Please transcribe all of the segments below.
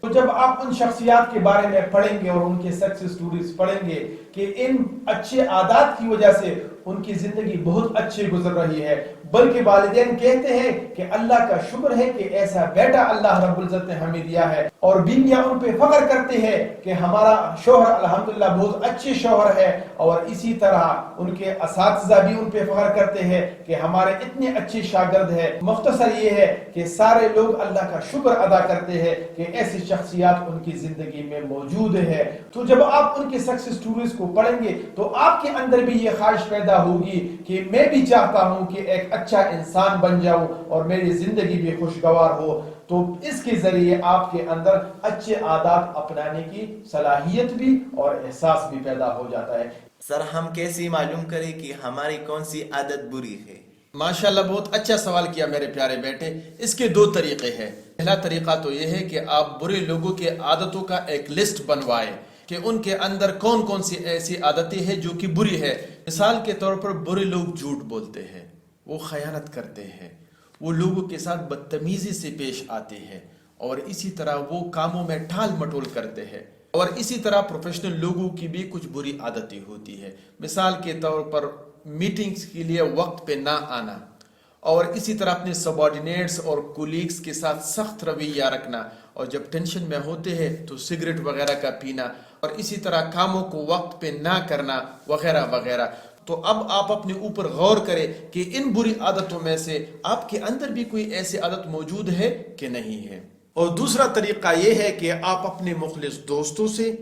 تو جب آپ ان شخصیات کے بارے میں پڑھیں گے اور ان کے سکسیس سٹوریز پڑھیں گے کہ ان اچھے عادات کی وجہ سے ان کی زندگی بہت اچھی گزر رہی ہے، بلکہ والدین کہتے ہیں کہ اللہ کا شکر ہے کہ ایسا بیٹا اللہ رب العزت نے ہمیں دیا ہے، اور بیویاں ان پہ فخر کرتے ہیں کہ ہمارا شوہر الحمدللہ بہت اچھے شوہر ہے، اور اسی طرح ان کے اساتذہ بھی ان پہ فخر کرتے ہیں کہ ہمارے اتنے اچھے شاگرد ہیں۔ مختصر یہ ہے کہ سارے لوگ اللہ کا شکر ادا کرتے ہیں کہ ایسی شخصیات ان کی زندگی میں موجود ہے۔ تو جب آپ ان کے سکسیس سٹوریز کو پڑھیں گے تو آپ کے اندر بھی یہ خواہش پیدا ہوگی کہ میں بھی چاہتا ہوں کہ ایک اچھا انسان بن جاؤں اور میری زندگی بھی خوشگوار ہو۔ تو اس کے ذریعے آپ کے اندر اچھے عادات اپنانے کی صلاحیت بھی اور احساس بھی پیدا ہو جاتا ہے۔ سر ہم کیسے معلوم کریں کہ ہماری کون سی عادت بری ہے؟ ماشاءاللہ بہت اچھا سوال کیا میرے پیارے بیٹے۔ اس کے دو طریقے ہیں۔ پہلا طریقہ تو یہ ہے کہ آپ برے لوگوں کے عادتوں کا ایک لسٹ بنوائیں کہ ان کے اندر کون کون سی ایسی عادتیں ہیں جو کہ بری ہے۔ مثال کے طور پر برے لوگ جھوٹ بولتے ہیں، وہ خیانت کرتے ہیں، وہ لوگوں کے ساتھ بدتمیزی سے پیش آتے ہیں، اور اسی طرح وہ کاموں میں ٹال مٹول کرتے ہیں، اور اسی طرح پروفیشنل لوگوں کی بھی کچھ بری عادتیں ہوتی ہے۔ مثال کے طور پر میٹنگز کے لیے وقت پہ نہ آنا، اور اسی طرح اپنے سبارڈینیٹس اور کولیگز کے ساتھ سخت رویہ رکھنا، اور جب ٹینشن میں ہوتے ہیں تو سگریٹ وغیرہ کا پینا، اور اسی طرح کاموں کو وقت پہ نہ کرنا وغیرہ وغیرہ۔ تو اب آپ اپنے اوپر غور کریں کہ ان بری عادتوں میں سے آپ کے اندر بھی کوئی ایسی عادت موجود ہے کہ نہیں ہے۔ اور دوسرا طریقہ یہ ہے کہ آپ اپنے مخلص دوستوں سے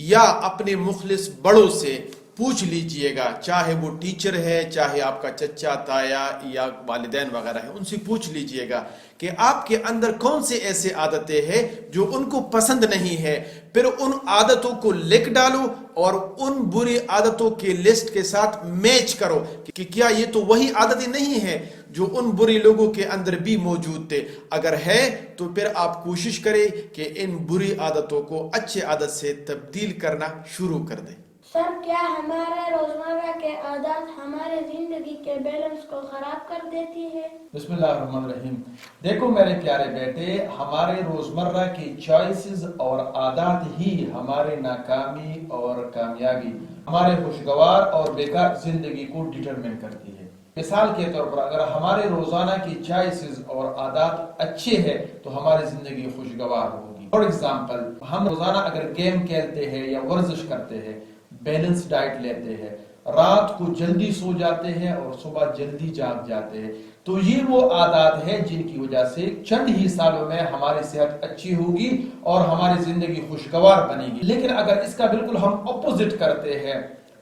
یا اپنے مخلص بڑوں سے پوچھ لیجئے گا، چاہے وہ ٹیچر ہے، چاہے آپ کا چچا تایا یا والدین وغیرہ ہے، ان سے پوچھ لیجئے گا کہ آپ کے اندر کون سے ایسے عادتیں ہیں جو ان کو پسند نہیں ہے۔ پھر ان عادتوں کو لکھ ڈالو اور ان بری عادتوں کے لسٹ کے ساتھ میچ کرو کہ کیا یہ تو وہی عادتیں نہیں ہیں جو ان بری لوگوں کے اندر بھی موجود تھے۔ اگر ہے تو پھر آپ کوشش کریں کہ ان بری عادتوں کو اچھے عادت سے تبدیل کرنا شروع کر دیں۔ سر کیا ہمارے روزمرہ کے عادات ہمارے زندگی کے بیلنس کو خراب کر دیتی ہے؟ بسم اللہ الرحمن الرحیم۔ دیکھو میرے پیارے بیٹے، ہمارے روزمرہ کی چوائسز اور عادات ہی ہمارے ناکامی اور کامیابی، ہمارے خوشگوار اور بیکار زندگی کو ڈٹرمن کرتی ہے۔ مثال کے طور پر اگر ہمارے روزانہ کی چوائسز اور عادات اچھے ہیں تو ہماری زندگی خوشگوار ہوگی۔ فار ایگزامپل، ہم روزانہ اگر گیم کھیلتے ہیں یا ورزش کرتے ہیں، بیلنس ڈائٹ لیتے ہیں، رات کو جلدی سو جاتے ہیں اور صبح جلدی جاگ جاتے ہیں، تو یہ وہ عادات ہیں جن کی وجہ سے چند ہی سالوں میں ہماری صحت اچھی ہوگی اور ہماری زندگی خوشگوار بنے گی۔ لیکن اگر اس کا بالکل ہم اپوزٹ کرتے ہیں،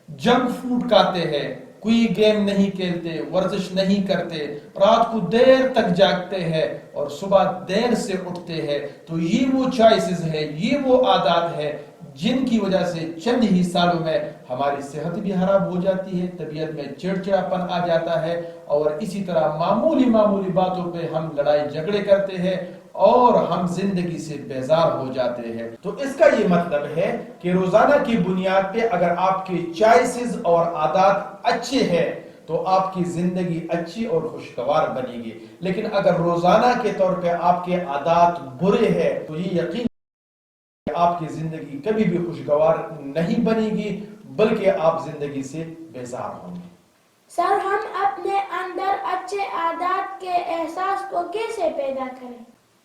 جنک فوڈ کھاتے ہیں، کوئی گیم نہیں کھیلتے، ورزش نہیں کرتے، رات کو دیر تک جاگتے ہیں اور صبح دیر سے اٹھتے ہیں، تو یہ وہ چوائسز ہیں، یہ وہ عادات ہیں جن کی وجہ سے چند ہی سالوں میں ہماری صحت بھی خراب ہو جاتی ہے، طبیعت میں چڑچڑاپن آ جاتا ہے، اور اسی طرح معمولی باتوں پہ ہم لڑائی جھگڑے کرتے ہیں اور ہم زندگی سے بیزار ہو جاتے ہیں۔ تو اس کا یہ مطلب ہے کہ روزانہ کی بنیاد پہ اگر آپ کی چوائسز اور عادات اچھے ہیں تو آپ کی زندگی اچھی اور خوشگوار بنے گی، لیکن اگر روزانہ کے طور پہ آپ کے عادات برے ہیں تو یہ یقین آپ کی زندگی کبھی بھی خوشگوار نہیں بنے گی، بلکہ آپ زندگی سے بیزار ہوں گے۔ سر ہم اپنے اندر اچھے عادات کے احساس کو کیسے پیدا کریں؟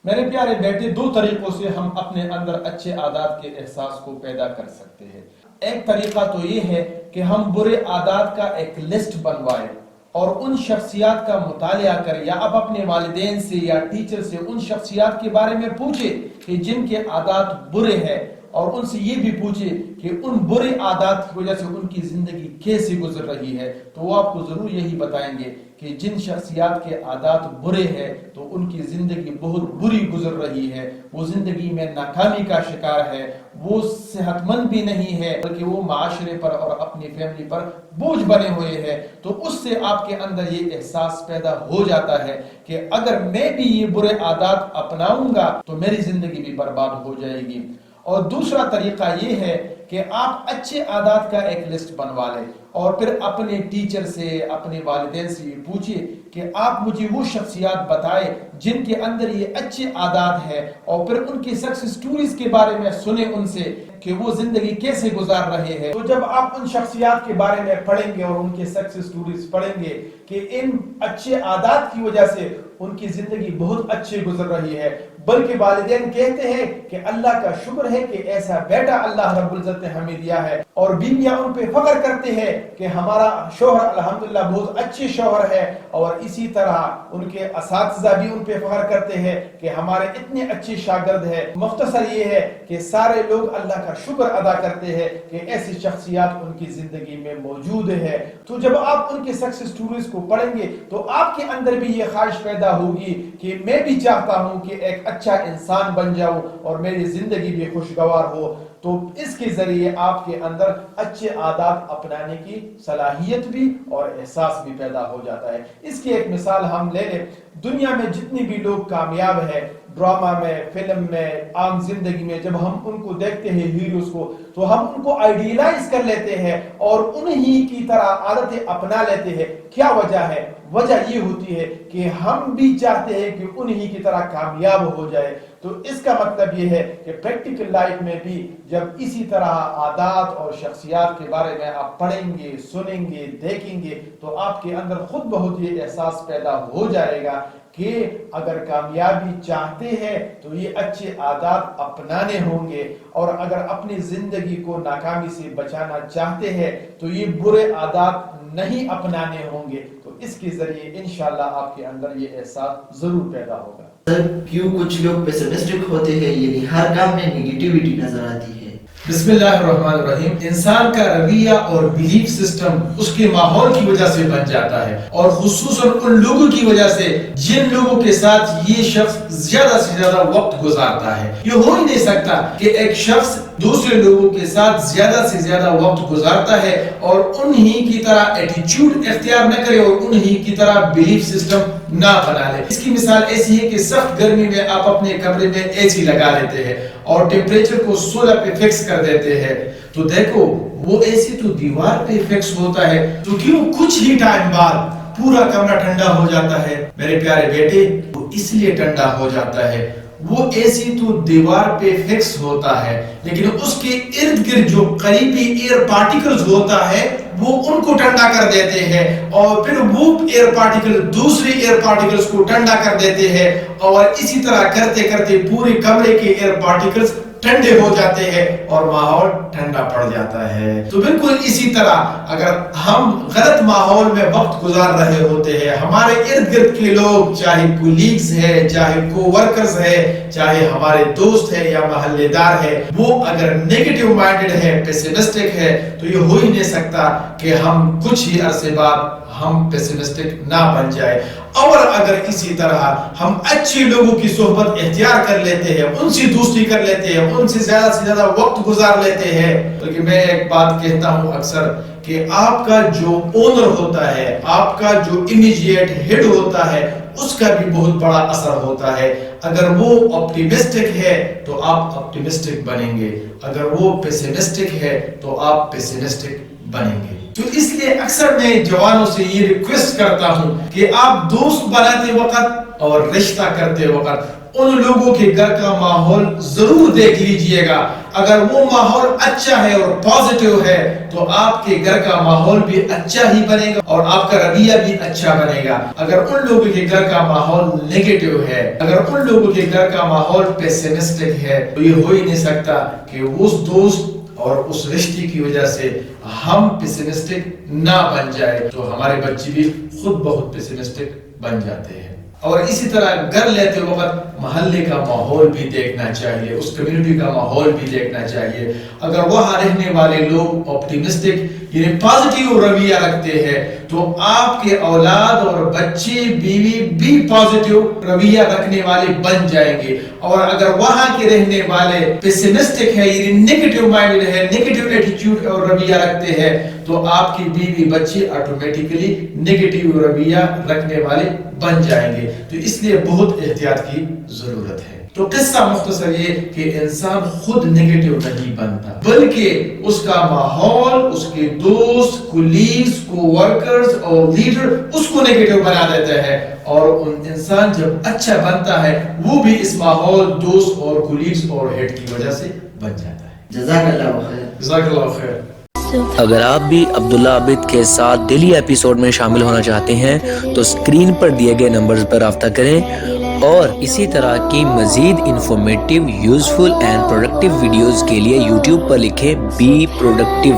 میرے پیارے بیٹے، دو طریقوں سے ہم اپنے اندر اچھے عادات کے احساس کو پیدا کر سکتے ہیں۔ ایک طریقہ تو یہ ہے کہ ہم برے عادات کا ایک لسٹ بنوائیں اور ان شخصیات کا مطالعہ کریں، یا آپ اپنے والدین سے یا ٹیچر سے ان شخصیات کے بارے میں پوچھیں کہ جن کے عادات برے ہیں، اور ان سے یہ بھی پوچھیں کہ ان برے عادات کی وجہ سے ان کی زندگی کیسے گزر رہی ہے، تو وہ آپ کو ضرور یہی بتائیں گے کہ جن شخصیات کے عادات برے ہیں تو ان کی زندگی بہت بری گزر رہی ہے، وہ زندگی میں ناکامی کا شکار ہے، وہ صحت مند بھی نہیں ہے، بلکہ وہ معاشرے پر اور اپنی فیملی پر بوجھ بنے ہوئے ہیں۔ تو اس سے آپ کے اندر یہ احساس پیدا ہو جاتا ہے کہ اگر میں بھی یہ برے عادات اپناؤں گا تو میری زندگی بھی برباد ہو جائے گی۔ اور دوسرا طریقہ یہ ہے کہ آپ اچھے عادات کا ایک لسٹ بنوا لیں اور پھر اپنے ٹیچر سے اپنے والدین سے یہ پوچھئے کہ آپ مجھے وہ شخصیات بتائیں جن کے اندر یہ اچھے عادات ہیں، اور پھر ان کی سکسیس سٹوریز کے بارے میں سنیں ان سے کہ وہ زندگی کیسے گزار رہے ہیں۔ تو جب آپ ان شخصیات کے بارے میں پڑھیں گے اور ان کے سکسیس سٹوریز پڑھیں گے کہ ان اچھے عادات کی وجہ سے ان کی زندگی بہت اچھے گزر رہی ہے، بلکہ والدین کہتے ہیں کہ اللہ کا شکر ہے کہ ایسا بیٹا اللہ رب العزت نے ہمیں دیا ہے، اور بیویاں ان پہ فخر کرتے ہیں کہ ہمارا شوہر الحمدللہ بہت اچھے شوہر ہے، اور اسی طرح ان کے اساتذہ بھی ان پہ فخر کرتے ہیں کہ ہمارے اتنے اچھے شاگرد ہیں۔ مختصر یہ ہے کہ سارے لوگ اللہ کا شکر ادا کرتے ہیں کہ ایسی شخصیات ان کی زندگی میں موجود ہے۔ تو جب آپ ان کے سکسیس سٹوریز کو پڑھیں گے تو آپ کے اندر بھی یہ خواہش پیدا ہوگی کہ میں بھی چاہتا ہوں کہ ایک اچھا انسان بن جاؤں اور میری زندگی بھی خوشگوار ہو۔ تو اس کے ذریعے آپ کے اندر اچھے عادات اپنانے کی صلاحیت بھی اور احساس بھی پیدا ہو جاتا ہے۔ اس کی ایک مثال ہم لے لیں، دنیا میں جتنی بھی لوگ کامیاب ہیں، ڈرامہ میں، فلم میں، عام زندگی میں، جب ہم ان کو دیکھتے ہیں ہیروز کو، تو ہم ان کو آئیڈیلائز کر لیتے ہیں اور انہی کی طرح عادتیں اپنا لیتے ہیں۔ کیا وجہ ہے؟ وجہ یہ ہوتی ہے کہ ہم بھی چاہتے ہیں کہ انہی کی طرح کامیاب ہو جائے۔ تو اس کا مطلب یہ ہے کہ پریکٹیکل لائف میں بھی جب اسی طرح عادات اور شخصیات کے بارے میں آپ پڑھیں گے، سنیں گے، دیکھیں گے، تو آپ کے اندر خود بہت یہ احساس پیدا ہو جائے گا کہ اگر کامیابی چاہتے ہیں تو یہ اچھے عادات اپنانے ہوں گے، اور اگر اپنی زندگی کو ناکامی سے بچانا چاہتے ہیں تو یہ برے عادات نہیں اپنانے ہوں گے۔ تو اس کے ذریعے انشاءاللہ آپ کے اندر یہ احساس ضرور پیدا ہوگا۔ سر کیوں کچھ لوگ پیسمسٹک ہوتے ہیں، یعنی ہر کام میں نیگیٹیوٹی نظر آتی ہے؟ بسم اللہ الرحمن الرحیم۔ انسان کا رویہ اور بلیف سسٹم اس کے ماحول کی وجہ سے بن جاتا ہے، اور خصوصاً ان لوگوں کی وجہ سے جن لوگوں کے ساتھ یہ شخص زیادہ سے زیادہ وقت گزارتا ہے۔ یہ ہو ہی نہیں سکتا کہ ایک شخص دوسرے لوگوں کے ساتھ زیادہ سے زیادہ وقت گزارتا ہے اور انہی کی طرح ایٹیچیوڈ اختیار نہ کرے اور انہی کی طرح بلیف سسٹم نہ بنا لے۔ اس کی مثال ایسی ہے کہ سخت گرمی میں آپ اپنے کمرے میں اے سی لگا لیتے ہیں اور ٹیمپریچر کو 16 پہ فکس کر دیتے ہیں، تو دیکھو وہ اے سی تو دیوار پہ فکس ہوتا ہے، تو کیوں کچھ ہی ٹائم بعد پورا کمرہ ٹھنڈا ہو جاتا ہے؟ میرے پیارے بیٹے، وہ اس لیے ٹھنڈا ہو جاتا ہے، وہ اے سی تو دیوار پہ فکس ہوتا ہے، لیکن اس کے ارد گرد جو قریبی ایئر پارٹیکلز ہوتا ہے وہ ان کو ٹھنڈا کر دیتے ہیں، اور پھر وہ ایئر پارٹیکل دوسرے ایئر پارٹیکلز کو ٹھنڈا کر دیتے ہیں، اور اسی طرح کرتے کرتے پورے کمرے کے ایئر پارٹیکلز ٹھنڈے ہو جاتے ہیں اور ماحول ٹھنڈا پڑ جاتا ہے۔ تو بالکل اسی طرح اگر ہم غلط ماحول میں وقت گزار رہے ہوتے ہیں، ہمارے ارد گرد کے لوگ چاہے کولیگز ہے، چاہے کو ورکرز ہے، چاہے ہمارے دوست ہے یا محلے دار ہے، وہ اگر نیگیٹو مائنڈڈ ہے، پیسمسٹک ہے، تو یہ ہو ہی نہیں سکتا کہ ہم کچھ ہی عرصے بعد ہم پیسمسٹک نہ بن جائے۔ اور اگر اسی طرح ہم اچھے لوگوں کی صحبت اختیار کر لیتے ہیں، ان سے دوستی کر لیتے ہیں، ان سے زیادہ وقت گزار لیتے ہیں، بلکہ میں ایک بات کہتا ہوں اکثر کہ آپ کا جو اونر ہوتا ہے، آپ کا جو امیجیٹ ہیڈ ہوتا ہے، اس کا بھی بہت بڑا اثر ہوتا ہے۔ اگر وہ آپٹیمسٹک ہے تو آپ آپٹیمسٹک بنیں گے، اگر وہ پیسمسٹک ہے تو آپ پیسمسٹک بنیں گے۔ تو اس لیے اکثر میں جوانوں سے یہ ریکویسٹ کرتا ہوں کہ آپ دوست بناتے وقت اور رشتہ کرتے وقت ان لوگوں کے گھر کا ماحول ضرور دیکھ لیجئے گا۔ اگر وہ ماحول اچھا ہے اور پازیٹیو ہے تو آپ کے گھر کا ماحول بھی اچھا ہی بنے گا اور آپ کا رویہ بھی اچھا بنے گا۔ اگر ان لوگوں کے گھر کا ماحول نیگیٹیو ہے، اگر ان لوگوں کے گھر کا ماحول پیسمسٹک ہے، تو یہ ہو ہی نہیں سکتا کہ اس دوست اور اس رشتے کی وجہ سے ہم پیسمسٹک نہ بن جائے، تو ہمارے بچے بھی خود بہت پیسمسٹک بن جاتے ہیں۔ اور اسی طرح گھر لیتے وقت محلے کا ماحول بھی دیکھنا چاہیے، اس کمیونٹی کا ماحول بھی دیکھنا چاہیے۔ اگر وہاں رہنے والے لوگ آپٹیمسٹک یعنی پازیٹیو رویہ رکھتے ہیں تو آپ کے اولاد اور بچے بیوی بھی پازیٹیو رویہ رکھنے والے بن جائیں گے۔ اور اگر وہاں کے رہنے والے پیسمسٹک ہے یعنی نیگیٹیو مائنڈڈ ہے، نیگیٹیو ایٹیٹیوڈ اور رویہ رکھتے ہیں، تو آپ کی بیوی بچے آٹومیٹیکلی نیگیٹیو رویہ رکھنے والے بن جائیں گے۔ تو اس لیے بہت احتیاط کی ضرورت ہے۔ تو قصہ مختصر یہ کہ انسان خود نیگیٹو نہیں بنتا، بلکہ اس کا ماحول، اس کے دوست، کولیگز، کو ورکرز اور لیڈر اس کو نیگیٹو بنا دیتے ہیں، اور انسان جب اچھا بنتا ہے وہ بھی اس ماحول، دوست اور کولیگز اور ہیڈ کی وجہ سے بن جاتا ہے۔ جزاک اللہ خیر۔ جزاک اللہ خیر۔ اگر آپ بھی عبداللہ عابد کے ساتھ ڈیلی ایپیسوڈ میں شامل ہونا چاہتے ہیں تو اسکرین پر دیے گئے نمبرز پر رابطہ کریں، اور اسی طرح کی مزید informative, useful and productive videos کے لیے یوٹیوب پر لکھیں بی پروڈکٹیو۔